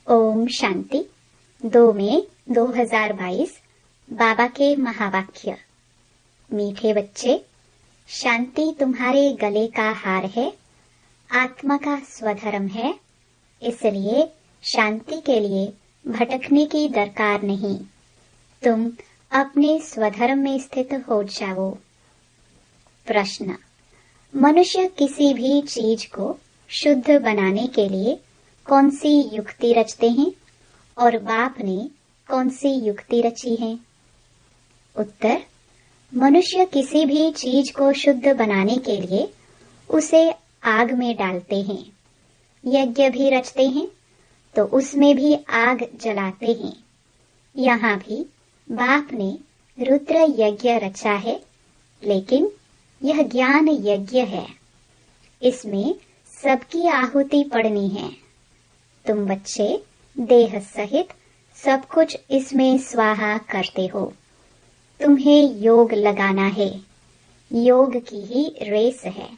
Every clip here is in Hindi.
ओम शांति। 2 मई 2022 बाबा के महावाक्य। मीठे बच्चे, शांति तुम्हारे गले का हार है, आत्मा का स्वधर्म है, इसलिए शांति के लिए भटकने की दरकार नहीं। तुम अपने स्वधर्म में स्थित हो जाओ। प्रश्न: मनुष्य किसी भी चीज को शुद्ध बनाने के लिए कौन सी युक्ति रचते हैं और बाप ने कौन सी युक्ति रची है? उत्तर: मनुष्य किसी भी चीज को शुद्ध बनाने के लिए उसे आग में डालते हैं। यज्ञ भी रचते हैं तो उसमें भी आग जलाते हैं। यहाँ भी बाप ने रुद्र यज्ञ रचा है, लेकिन यह ज्ञान यज्ञ है। इसमें सबकी आहुति पड़नी है। तुम बच्चे देह सहित सब कुछ इसमें स्वाहा करते हो। तुम्हें योग लगाना है, योग की ही रेस है।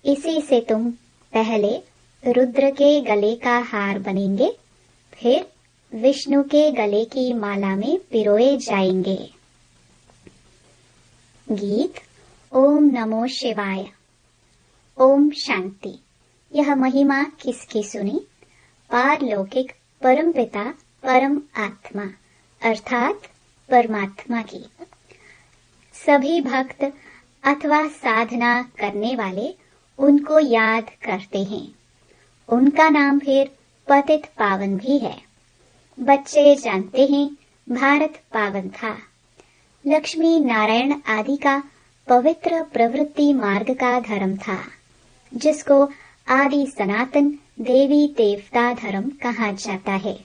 इसी से तुम पहले रुद्र के गले का हार बनेंगे, फिर विष्णु के गले की माला में पिरोए जाएंगे। गीत ओम नमो शिवाय। ओम शांति। यह महिमा किसकी सुनी? पारलौकिक परमपिता परम आत्मा अर्थात परमात्मा की। सभी भक्त अथवा साधना करने वाले उनको याद करते हैं। उनका नाम फिर पतित पावन भी है। बच्चे जानते हैं भारत पावन था। लक्ष्मी नारायण आदि का पवित्र प्रवृत्ति मार्ग का धर्म था, जिसको आदि सनातन देवी देवता धर्म कहा जाता है।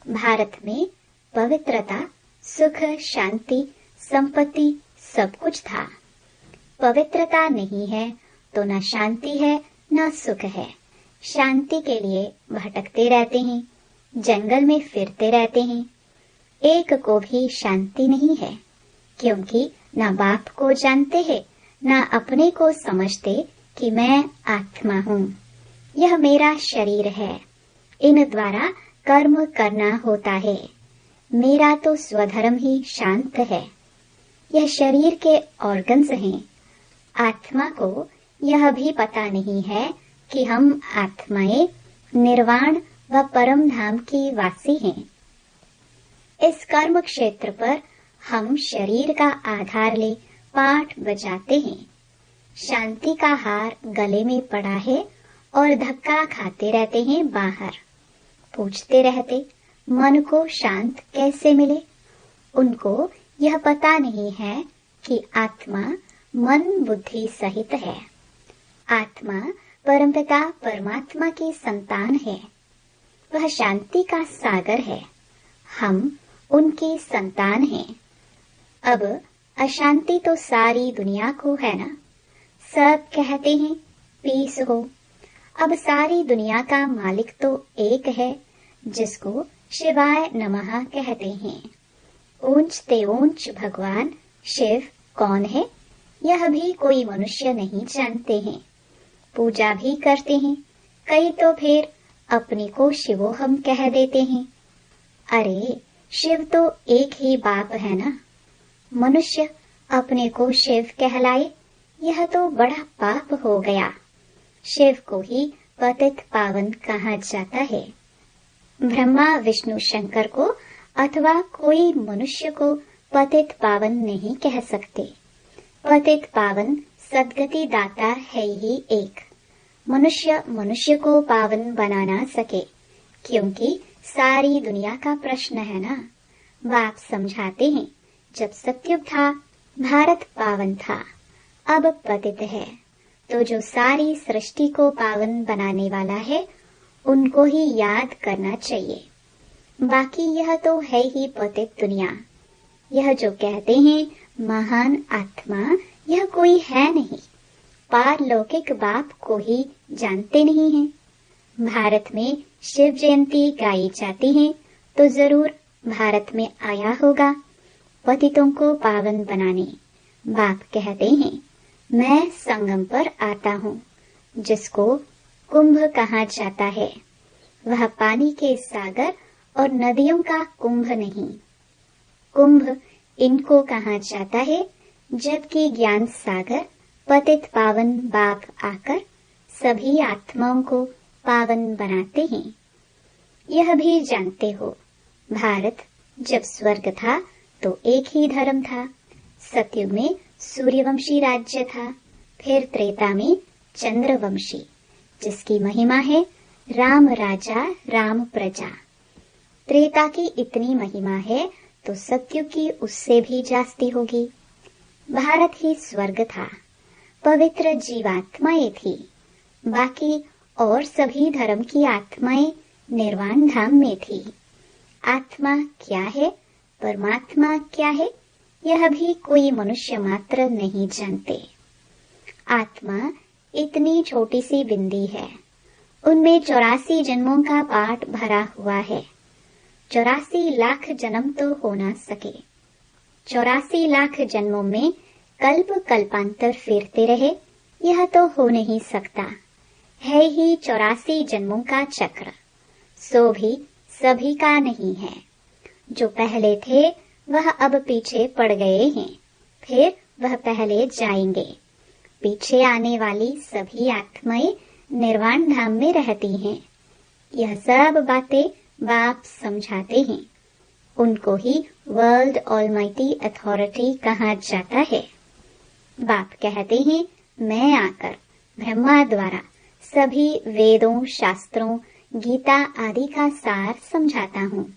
भारत में पवित्रता, सुख, शांति, संपत्ति सब कुछ था। पवित्रता नहीं है तो न शांति है न सुख है। शांति के लिए भटकते रहते हैं, जंगल में फिरते रहते हैं। एक को भी शांति नहीं है, क्योंकि न बाप को जानते हैं न अपने को समझते कि मैं आत्मा हूँ। यह मेरा शरीर है, इन द्वारा कर्म करना होता है। मेरा तो स्वधर्म ही शांत है। यह शरीर के ऑर्गन्स हैं। आत्मा को यह भी पता नहीं है कि हम आत्माएं निर्वाण व परम धाम की वासी हैं। इस कर्म क्षेत्र पर हम शरीर का आधार ले पाठ बजाते हैं। शांति का हार गले में पड़ा है और धक्का खाते रहते हैं बाहर। पूछते रहते मन को शांत कैसे मिले? उनको यह पता नहीं है कि आत्मा मन बुद्धि सहित है। आत्मा परमपिता परमात्मा की संतान है। वह शांति का सागर है। हम उनकी संतान हैं। अब अशांति तो सारी दुनिया को है ना। सब कहते हैं पीस हो। अब सारी दुनिया का मालिक तो एक है, जिसको शिवाय नमः कहते हैं। ऊंच ते ऊंच भगवान शिव कौन है, यह भी कोई मनुष्य नहीं जानते हैं। पूजा भी करते हैं, कई तो फिर अपने को शिवोहम कह देते हैं। अरे शिव तो एक ही बाप है ना। मनुष्य अपने को शिव कहलाए, यह तो बड़ा पाप हो गया। शिव को ही पतित पावन कहा जाता है। ब्रह्मा विष्णु शंकर को अथवा कोई मनुष्य को पतित पावन नहीं कह सकते। पतित पावन सद्गति दाता है ही एक। मनुष्य मनुष्य को पावन बना ना सके, क्योंकि सारी दुनिया का प्रश्न है ना। बाप समझाते हैं, जब सतयुग था भारत पावन था, अब पतित है। तो जो सारी सृष्टि को पावन बनाने वाला है, उनको ही याद करना चाहिए। बाकी यह तो है ही पतित दुनिया। यह जो कहते हैं महान आत्मा, यह कोई है नहीं। पारलौकिक बाप को ही जानते नहीं हैं। भारत में शिव जयंती गाई जाती है तो जरूर भारत में आया होगा पतितों को पावन बनाने। बाप कहते हैं मैं संगम पर आता हूँ, जिसको कुंभ कहा जाता है। वह पानी के सागर और नदियों का कुंभ नहीं। कुंभ इनको कहा जाता है, जबकि ज्ञान सागर पतित पावन बाप आकर सभी आत्माओं को पावन बनाते हैं। यह भी जानते हो, भारत जब स्वर्ग था तो एक ही धर्म था। सतयुग में सूर्यवंशी राज्य था, फिर त्रेता में चंद्रवंशी, जिसकी महिमा है राम राजा राम प्रजा। त्रेता की इतनी महिमा है तो सतयुग की उससे भी जास्ती होगी। भारत ही स्वर्ग था, पवित्र जीवात्माएं थी, बाकी और सभी धर्म की आत्माएं निर्वाण धाम में थी। आत्मा क्या है, परमात्मा क्या है, यह भी कोई मनुष्य मात्र नहीं जानते। आत्मा इतनी छोटी सी बिंदी है, उनमें 84 जन्मों का पाठ भरा हुआ है। 84 लाख जन्म तो हो ना सके। 84 लाख जन्मों में कल्प कल्पांतर फिरते रहे, यह तो हो नहीं सकता। है ही 84 जन्मों का चक्र, सो भी सभी का नहीं है। जो पहले थे वह अब पीछे पड़ गए हैं, फिर वह पहले जाएंगे। पीछे आने वाली सभी आत्माएं निर्वाण धाम में रहती हैं। यह सब बातें बाप समझाते हैं। उनको ही वर्ल्ड ऑलमाइटी अथॉरिटी कहा जाता है। बाप कहते हैं, मैं आकर ब्रह्मा द्वारा सभी वेदों, शास्त्रों, गीता आदि का सार समझाता हूँ।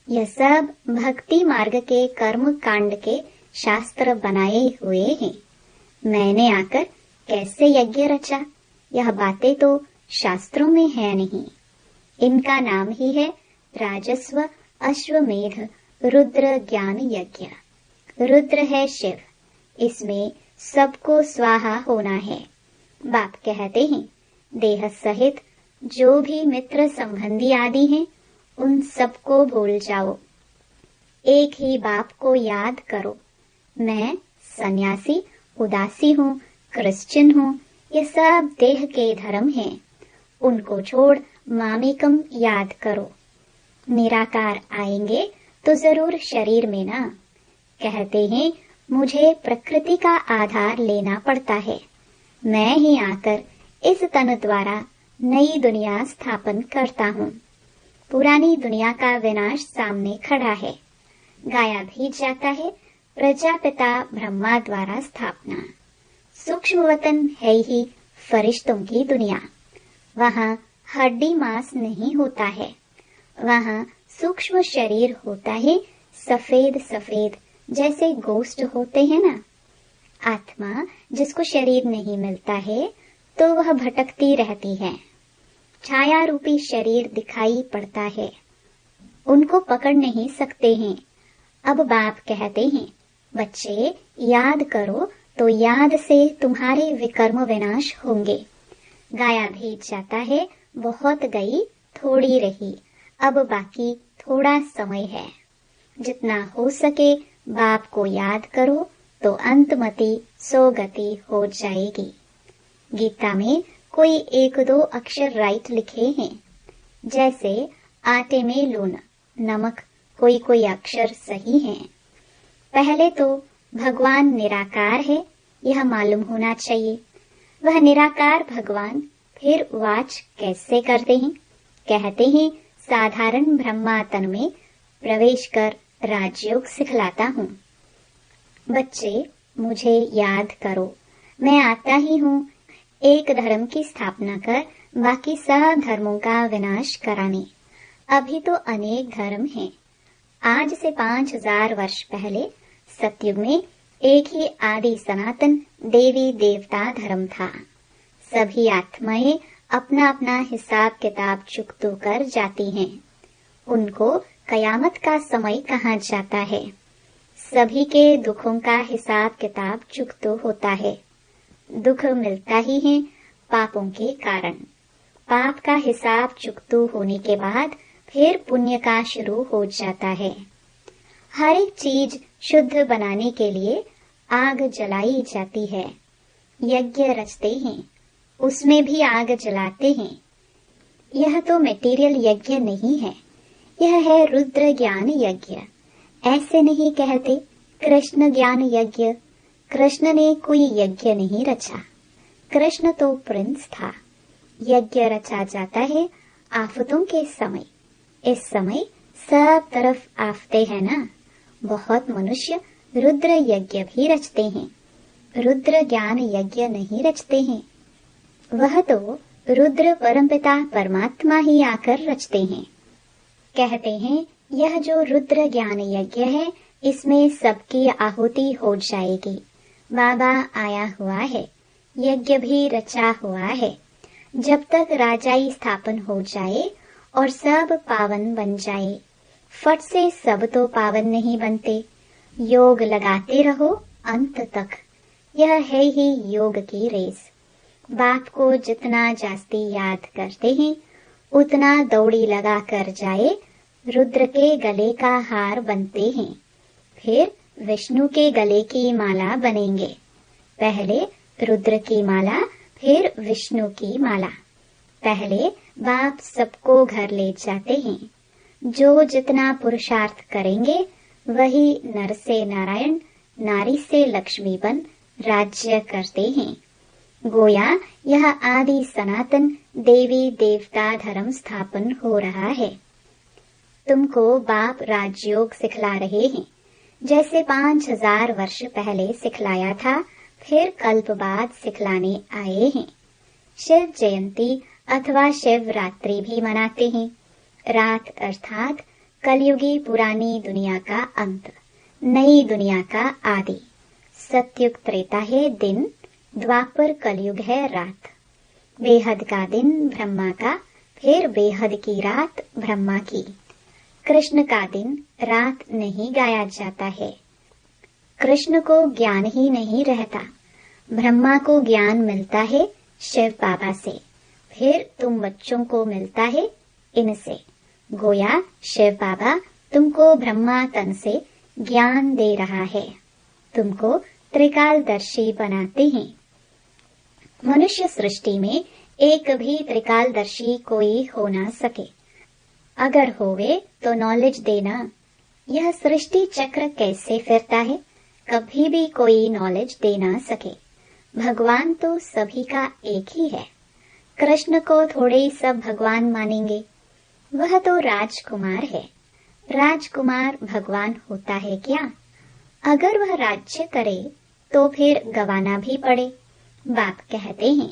यह सब भक्ति मार्ग के कर्म कांड के शास्त्र बनाए हुए हैं। मैंने आकर कैसे यज्ञ रचा, यह बातें तो शास्त्रों में है नहीं। इनका नाम ही है राजस्व अश्वमेध रुद्र ज्ञान यज्ञ। रुद्र है शिव, इसमें सबको स्वाहा होना है। बाप कहते हैं, देह सहित जो भी मित्र संबंधी आदि हैं, उन सबको भूल जाओ, एक ही बाप को याद करो। मैं सन्यासी, उदासी हूँ, क्रिश्चियन हूँ, ये सब देह के धर्म हैं। उनको छोड़ मामेकम याद करो। निराकार आएंगे तो जरूर शरीर में ना। कहते हैं, मुझे प्रकृति का आधार लेना पड़ता है। मैं ही आकर इस तन द्वारा नई दुनिया स्थापन करता हूँ। पुरानी दुनिया का विनाश सामने खड़ा है। गाया भी जाता है, प्रजापिता ब्रह्मा द्वारा स्थापना। सूक्ष्म वतन है ही फरिश्तों की दुनिया। वहाँ हड्डी मांस नहीं होता है, वहाँ सूक्ष्म शरीर होता है, सफेद सफेद जैसे गोश्त होते हैं ना। आत्मा जिसको शरीर नहीं मिलता है तो वह भटकती रहती है। छाया रूपी शरीर दिखाई पड़ता है, उनको पकड़ नहीं सकते हैं। अब बाप कहते हैं, बच्चे याद करो तो याद से तुम्हारे विकर्म विनाश होंगे। गाया भी जाता है, बहुत गई थोड़ी रही, अब बाकी थोड़ा समय है। जितना हो सके बाप को याद करो तो अंतमति सोगति हो जाएगी। गीता में कोई एक दो अक्षर राइट लिखे हैं, जैसे आटे में लून, नमक, कोई कोई अक्षर सही हैं। पहले तो भगवान निराकार है, यह मालूम होना चाहिए। वह निराकार भगवान फिर वाच कैसे करते हैं? कहते हैं, साधारण ब्रह्मा तन में प्रवेश कर राजयोग सिखलाता हूँ। बच्चे मुझे याद करो, मैं आता ही हूँ एक धर्म की स्थापना कर बाकी सब धर्मों का विनाश कराने। अभी तो अनेक धर्म हैं। आज से 5000 वर्ष पहले सतयुग में एक ही आदि सनातन देवी देवता धर्म था। सभी आत्माएं अपना अपना हिसाब किताब चुकतो कर जाती हैं। उनको कयामत का समय कहा जाता है। सभी के दुखों का हिसाब किताब चुकतो होता है। दुख मिलता ही है पापों के कारण। पाप का हिसाब चुकतो होने के बाद फिर पुण्य का शुरू हो जाता है। हर एक चीज शुद्ध बनाने के लिए आग जलाई जाती है। यज्ञ रचते हैं, उसमें भी आग जलाते हैं। यह तो मेटीरियल यज्ञ नहीं है, यह है रुद्र ज्ञान यज्ञ। ऐसे नहीं कहते कृष्ण ज्ञान यज्ञ। कृष्ण ने कोई यज्ञ नहीं रचा, कृष्ण तो प्रिंस था। यज्ञ रचा जाता है आफतों के समय। इस समय सब तरफ आफते हैं ना। बहुत मनुष्य रुद्र यज्ञ भी रचते हैं, रुद्र ज्ञान यज्ञ नहीं रचते हैं। वह तो रुद्र परमपिता परमात्मा ही आकर रचते हैं। कहते हैं यह जो रुद्र ज्ञान यज्ञ है, इसमें सबकी आहुति हो जाएगी। बाबा आया हुआ है, यज्ञ भी रचा हुआ है। जब तक राजाई स्थापन हो जाए और सब पावन बन जाए। फट से सब तो पावन नहीं बनते। योग लगाते रहो अंत तक। यह है ही योग की रेस। बाप को जितना जास्ती याद करते हैं, उतना दौड़ी लगा कर जाए रुद्र के गले का हार बनते हैं। फिर विष्णु के गले की माला बनेंगे। पहले रुद्र की माला, फिर विष्णु की माला। पहले बाप सबको घर ले जाते हैं। जो जितना पुरुषार्थ करेंगे, वही नर से नारायण, नारी से लक्ष्मी बन राज्य करते हैं। गोया यह आदि सनातन देवी देवता धर्म स्थापन हो रहा है। तुमको बाप राजयोग सिखला रहे हैं, जैसे 5000 वर्ष पहले सिखलाया था, फिर कल्प बाद सिखलाने आए हैं। शिव जयंती अथवा शिवरात्रि भी मनाते हैं। रात अर्थात कलयुगी पुरानी दुनिया का अंत, नई दुनिया का आदि। सतयुग त्रेता है दिन, द्वापर कलयुग है रात। बेहद का दिन ब्रह्मा का, फिर बेहद की रात ब्रह्मा की। कृष्ण का दिन रात नहीं गाया जाता है। कृष्ण को ज्ञान ही नहीं रहता। ब्रह्मा को ज्ञान मिलता है शिव बाबा से, फिर तुम बच्चों को मिलता है इनसे। गोया शिव बाबा तुमको ब्रह्मा तन से ज्ञान दे रहा है, तुमको त्रिकालदर्शी बनाते हैं। मनुष्य सृष्टि में एक भी त्रिकालदर्शी कोई हो ना सके। अगर होवे तो नॉलेज देना। यह सृष्टि चक्र कैसे फिरता है, कभी भी कोई नॉलेज दे ना सके। भगवान तो सभी का एक ही है। कृष्ण को थोड़े सब भगवान मानेंगे। वह तो राजकुमार है। राजकुमार भगवान होता है क्या? अगर वह राज्य करे तो फिर गवाना भी पड़े। बाप कहते हैं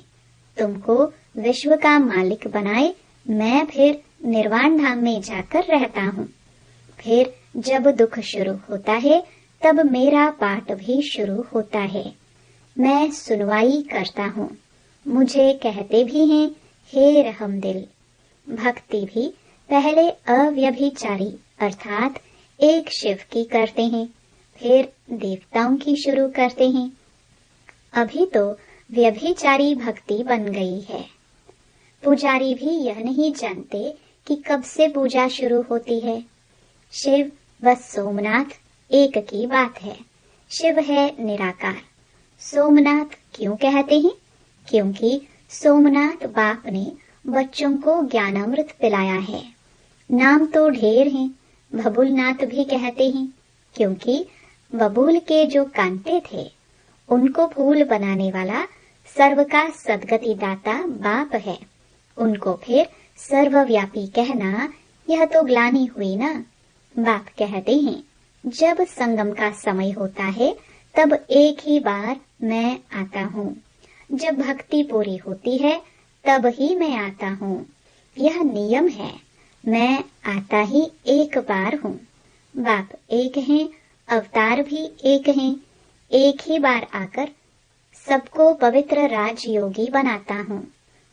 तुमको विश्व का मालिक बनाए, मैं फिर निर्वाण धाम में जाकर रहता हूँ। फिर जब दुख शुरू होता है, तब मेरा पाठ भी शुरू होता है। मैं सुनवाई करता हूँ। मुझे कहते भी हैं हे रहमदिल। भक्ति भी पहले अव्यभिचारी अर्थात एक शिव की करते हैं, फिर देवताओं की शुरू करते हैं। अभी तो व्यभिचारी भक्ति बन गई है। पुजारी भी यह नहीं जानते कि कब से पूजा शुरू होती है। शिव व सोमनाथ एक की बात है। शिव है निराकार। सोमनाथ क्यों कहते हैं? क्योंकि सोमनाथ बाप ने बच्चों को ज्ञानामृत पिलाया है। नाम तो ढेर हैं। बबूलनाथ भी कहते हैं, क्योंकि बबूल के जो कांटे थे, उनको फूल बनाने वाला सर्व का सदगति दाता बाप है। उनको फिर सर्वव्यापी कहना, यह तो ग्लानि हुई ना। बाप कहते हैं जब संगम का समय होता है, तब एक ही बार मैं आता हूँ। जब भक्ति पूरी होती है, तब ही मैं आता हूँ। यह नियम है। मैं आता ही एक बार हूँ। बाप एक हैं, अवतार भी एक हैं। एक ही बार आकर सबको पवित्र राजयोगी बनाता हूँ।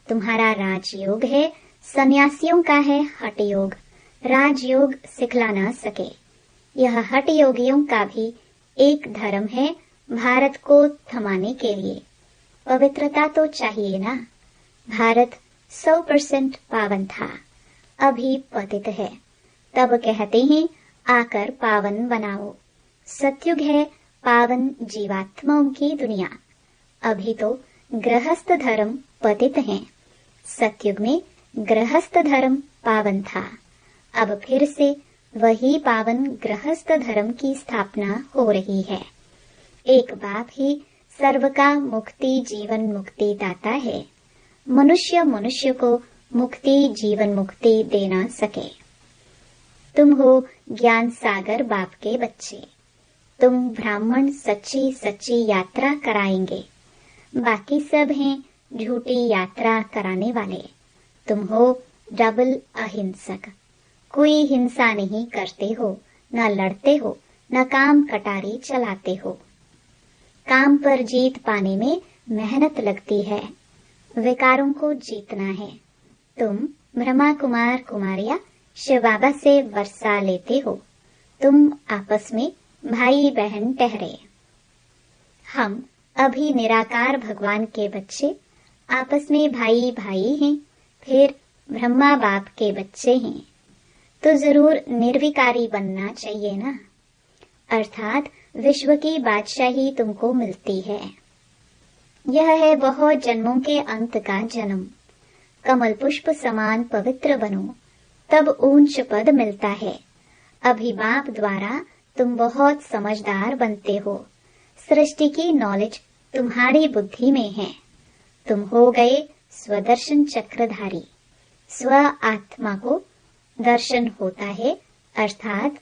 तुम्हारा राजयोग है, सन्यासियों का है हठ योग। राजयोग सिखला ना सके। यह हठ योगियों का भी एक धर्म है, भारत को थमाने के लिए। पवित्रता तो चाहिए ना। भारत 100% पावन था, अभी पतित है। तब कहते हैं आकर पावन बनाओ। सतयुग है पावन जीवात्माओं की दुनिया। अभी तो गृहस्थ धर्म पतित हैं। सतयुग में गृहस्थ धर्म पावन था। अब फिर से वही पावन गृहस्थ धर्म की स्थापना हो रही है। एक बाप ही सर्व का मुक्ति जीवन मुक्ति दाता है। मनुष्य मनुष्य को मुक्ति जीवन मुक्ति दे ना सके। तुम हो ज्ञान सागर बाप के बच्चे। तुम ब्राह्मण सच्ची सच्ची यात्रा कराएंगे। बाकी सब हैं झूठी यात्रा कराने वाले। तुम हो डबल अहिंसक। कोई हिंसा नहीं करते हो, न लड़ते हो, न काम कटारी चलाते हो। काम पर जीत पाने में मेहनत लगती है। विकारों को जीतना है। तुम ब्रह्मा कुमार कुमारियां शिव बाबा से वर्षा लेते हो। तुम आपस में भाई बहन ठहरे। हम अभी निराकार भगवान के बच्चे आपस में भाई भाई हैं, फिर ब्रह्मा बाप के बच्चे हैं, तो जरूर निर्विकारी बनना चाहिए ना। अर्थात विश्व की बादशाही तुमको मिलती है। यह है बहुत जन्मों के अंत का जन्म। कमल पुष्प समान पवित्र बनो, तब ऊंच पद मिलता है। अभी बाप द्वारा तुम बहुत समझदार बनते हो। सृष्टि की नॉलेज तुम्हारी बुद्धि में है। तुम हो गए स्वदर्शन चक्रधारी। स्व आत्मा को दर्शन होता है, अर्थात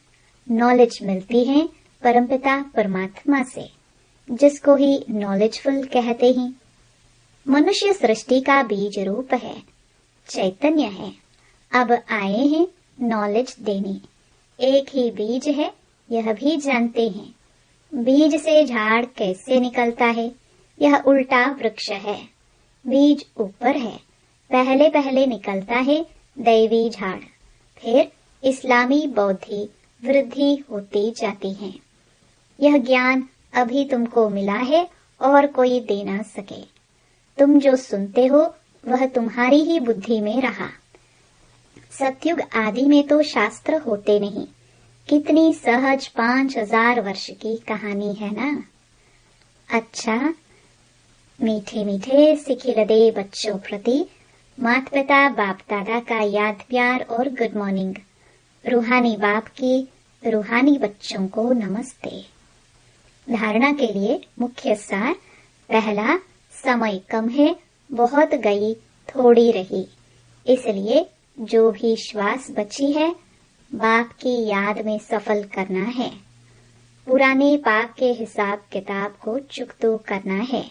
नॉलेज मिलती है परमपिता परमात्मा से, जिसको ही नॉलेजफुल कहते हैं। मनुष्य सृष्टि का बीज रूप है, चैतन्य है। अब आए हैं नॉलेज देने। एक ही बीज है, यह भी जानते हैं। बीज से झाड़ कैसे निकलता है, यह उल्टा वृक्ष है। बीज ऊपर है, पहले पहले निकलता है दैवी झाड़, फिर इस्लामी बौद्धि वृद्धि होती जाती है। यह ज्ञान अभी तुमको मिला है और कोई दे ना सके। तुम जो सुनते हो वह तुम्हारी ही बुद्धि में रहा। सतयुग आदि में तो शास्त्र होते नहीं। कितनी सहज 5000 वर्ष की कहानी है ना। अच्छा, मीठे मीठे सिखिलदे बच्चों प्रति माता पिता बाप दादा का याद प्यार और गुड मॉर्निंग। रूहानी बाप की रूहानी बच्चों को नमस्ते। धारणा के लिए मुख्य सार। पहला, समय कम है, बहुत गई थोड़ी रही, इसलिए जो भी श्वास बची है बाप की याद में सफल करना है। पुराने पाप के हिसाब किताब को चुकतो करना है।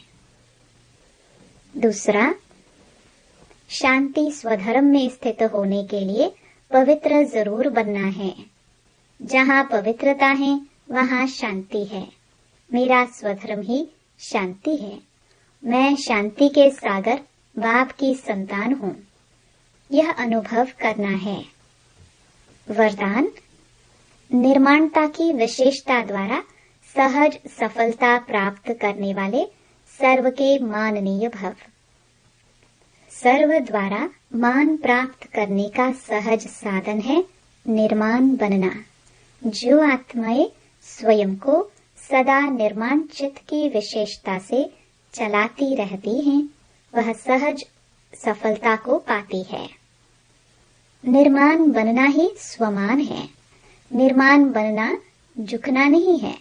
दूसरा, शांति स्वधर्म में स्थित होने के लिए पवित्र जरूर बनना है। जहाँ पवित्रता है वहाँ शांति है। मेरा स्वधर्म ही शांति है। मैं शांति के सागर बाप की संतान हूँ, यह अनुभव करना है। वरदान, निर्माणता की विशेषता द्वारा सहज सफलता प्राप्त करने वाले सर्व के माननीय भव। सर्व द्वारा मान प्राप्त करने का सहज साधन है निर्माण बनना। जो आत्माएं स्वयं को सदा निर्माण चित्त की विशेषता से चलाती रहती हैं, वह सहज सफलता को पाती है। निर्माण बनना ही स्वमान है। निर्माण बनना झुकना नहीं है,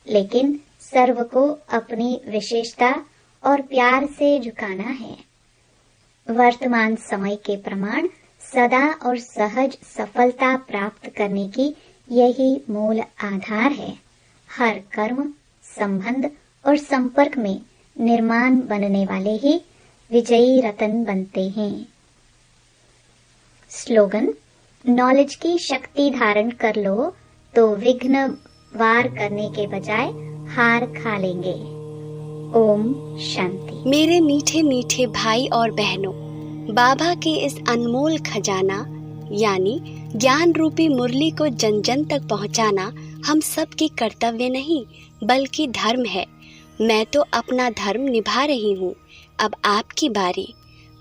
लेकिन सर्व को अपनी विशेषता और प्यार से झुकाना है। वर्तमान समय के प्रमाण सदा और सहज सफलता प्राप्त करने की यही मूल आधार है। हर कर्म, संबंध और संपर्क में निर्माण बनने वाले ही विजयी रतन बनते हैं। स्लोगन, नॉलेज की शक्ति धारण कर लो तो विघ्न वार करने के बजाय हार खा लेंगे। ओम शांति। मेरे मीठे मीठे भाई और बहनों, बाबा के इस अनमोल खजाना यानी ज्ञान रूपी मुरली को जन जन तक पहुंचाना हम सब की कर्तव्य नहीं बल्कि धर्म है। मैं तो अपना धर्म निभा रही हूँ, अब आपकी बारी।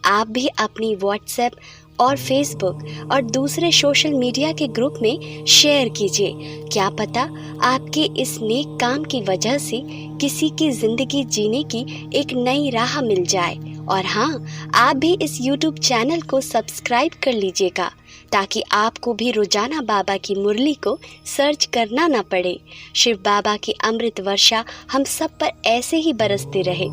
आप भी अपनी व्हाट्सएप और फेसबुक और दूसरे सोशल मीडिया के ग्रुप में शेयर कीजिए। क्या पता आपके इस नेक काम की वजह से किसी की जिंदगी जीने की एक नई राह मिल जाए और हाँ, आप भी इस YouTube चैनल को सब्सक्राइब कर लीजिएगा ताकि आपको भी रोजाना बाबा की मुरली को सर्च करना ना पड़े। शिव बाबा की अमृत वर्षा हम सब पर ऐसे ही बरसती रहे।